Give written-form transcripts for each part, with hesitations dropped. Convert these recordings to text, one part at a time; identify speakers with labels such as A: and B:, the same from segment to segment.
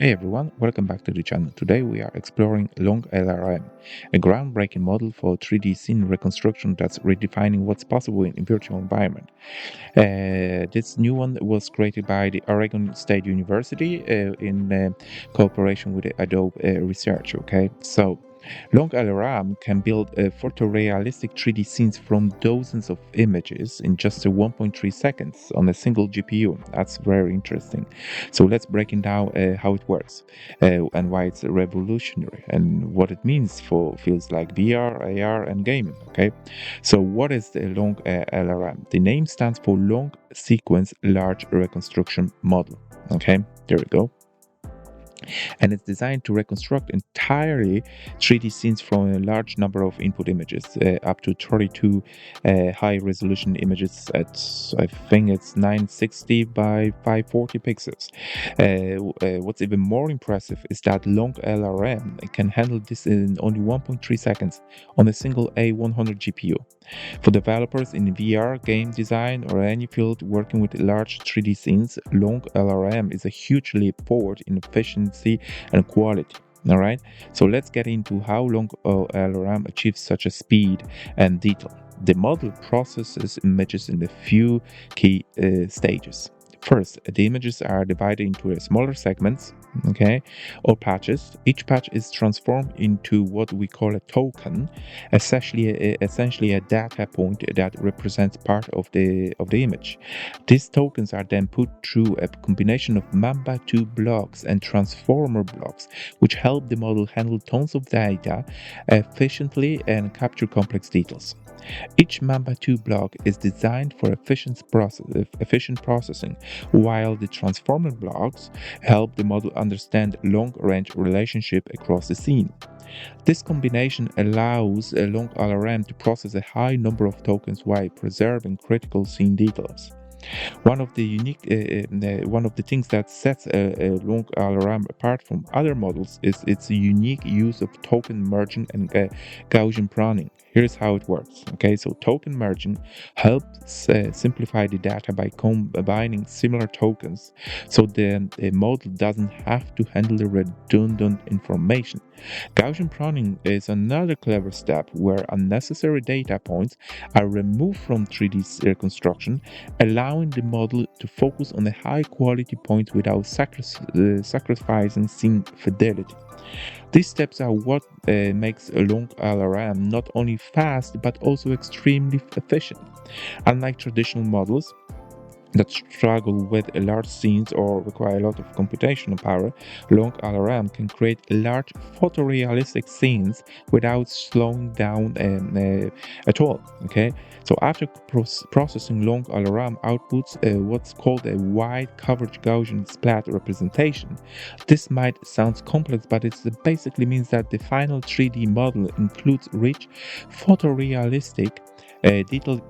A: Hey everyone, welcome back to the channel. Today we are exploring Long LRM, a groundbreaking model for 3D scene reconstruction that's redefining what's possible in a virtual environment. This new one was created by the Oregon State University in cooperation with Adobe Research. Okay, so Long LRM can build photorealistic 3D scenes from dozens of images in just 1.3 seconds on a single GPU. That's very interesting. So let's break it down how it works and why it's revolutionary and what it means for fields like VR, AR, and gaming. Okay, so what is the Long LRM? The name stands for Long Sequence Large Reconstruction Model. Okay, there we go, and it's designed to reconstruct entirely 3D scenes from a large number of input images, up to 32 high-resolution images at, I think it's 960 by 540 pixels. What's even more impressive is that Long LRM can handle this in only 1.3 seconds on a single A100 GPU. For developers in VR, game design, or any field working with large 3D scenes, Long LRM is a huge leap forward in efficiency and quality. All right, so let's get into how Long LRM achieves such a speed and detail. The model processes images in a few key stages. First, the images are divided into smaller segments, okay, or patches. Each patch is transformed into what we call a token, essentially a data point that represents part of the image. These tokens are then put through a combination of Mamba 2 blocks and transformer blocks, which help the model handle tons of data efficiently and capture complex details. Each Mamba 2 block is designed for efficient processing, while the transformer blocks help the model understand long-range relationship across the scene. This combination allows a Long LRM to process a high number of tokens while preserving critical scene details. One of the things that sets a Long LRM apart from other models is its unique use of token merging and Gaussian pruning. Here's how it works. Okay, so token merging helps simplify the data by combining similar tokens, so the model doesn't have to handle the redundant information. Gaussian pruning is another clever step where unnecessary data points are removed from 3D reconstruction, allowing the model to focus on the high quality points without sacrificing scene fidelity. These steps are what makes a Long LRM not only fast but also extremely efficient. Unlike traditional models that struggle with large scenes or require a lot of computational power, Long LRM can create large photorealistic scenes without slowing down at all. Okay, so after processing, Long LRM outputs what's called a wide coverage Gaussian splat representation. This might sound complex, but it basically means that the final 3D model includes rich photorealistic detail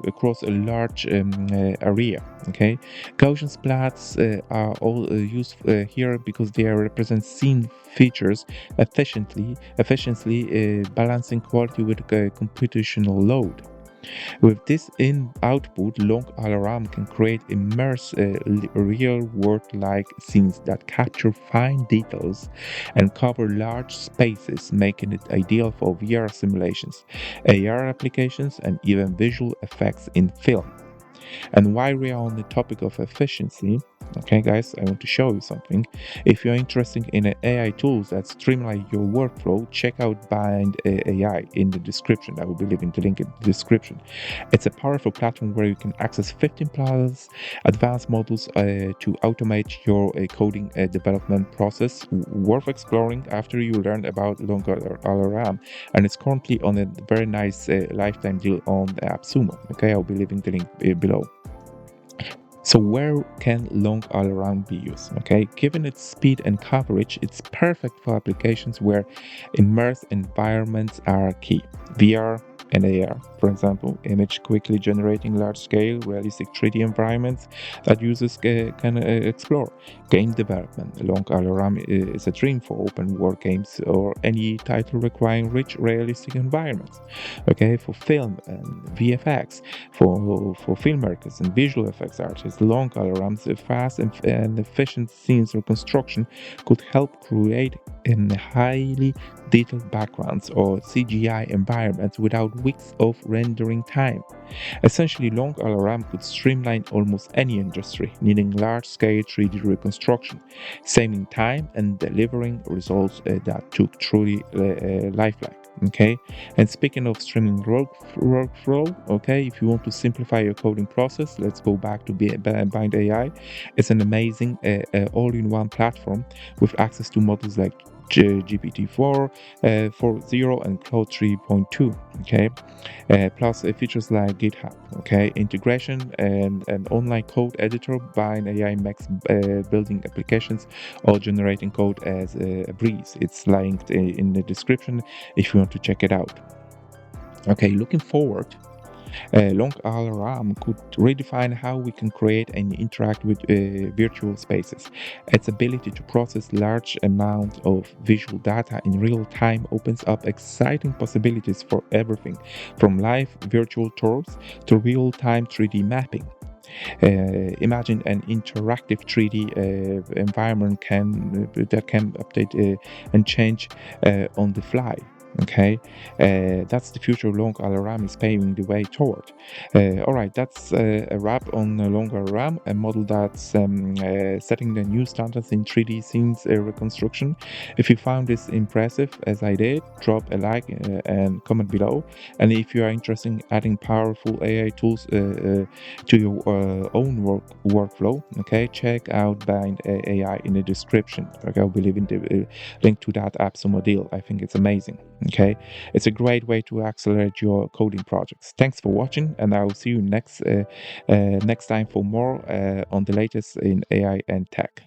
A: across a large area. Okay, Gaussian splats are all used here because they represent scene features efficiently balancing quality with computational load. With this in output, Long LRM can create real-world-like scenes that capture fine details and cover large spaces, making it ideal for VR simulations, AR applications, and even visual effects in film. And while we are on the topic of efficiency, okay, guys, I want to show you something. If you're interested in AI tools that streamline your workflow, check out Bind AI in the description. I will be leaving the link in the description. It's a powerful platform where you can access 15 plus advanced models to automate your coding development process. Worth exploring after you learn about Long LRM, and it's currently on a very nice lifetime deal on AppSumo. Okay, I'll be leaving the link below. So where can Long LRM be used? Okay, given its speed and coverage, it's perfect for applications where immersed environments are key. VR, and AR. For example, image quickly generating large-scale, realistic 3D environments that users can explore. Game development. Long LRM is a dream for open-world games or any title requiring rich, realistic environments. Okay, for film and VFX, for filmmakers and visual effects artists, long LRMs, fast and efficient scenes reconstruction could help create in highly detailed backgrounds or CGI environments without weeks of rendering time. Essentially, long LRM could streamline almost any industry needing large-scale 3D reconstruction, saving time and delivering results that took truly lifelike. Okay, and speaking of streaming workflow, okay, if you want to simplify your coding process, let's go back to Bind AI. It's an amazing all-in-one platform with access to models like GPT-4, 4.0 and Cloud 3.2. Okay, plus features like GitHub, okay, integration and an online code editor. Bind AI makes building applications or generating code as a breeze. It's linked in the description if you want to check it out. Okay, looking forward, Long LRM could redefine how we can create and interact with virtual spaces. Its ability to process large amounts of visual data in real time opens up exciting possibilities for everything from live virtual tours to real-time 3D mapping. Imagine an interactive 3D environment that can update and change on the fly. Okay, that's the future Long LRM is paving the way toward. All right, that's a wrap on Long LRM, a model that's setting the new standards in 3D scenes reconstruction. If you found this impressive, as I did, drop a like and comment below. And if you are interested in adding powerful AI tools to your own workflow, okay, check out Bind AI in the description. Okay, I'll be leaving the link to that app deal. I think it's amazing. Okay, it's a great way to accelerate your coding projects. Thanks for watching, and I will see you next time for more on the latest in AI and tech.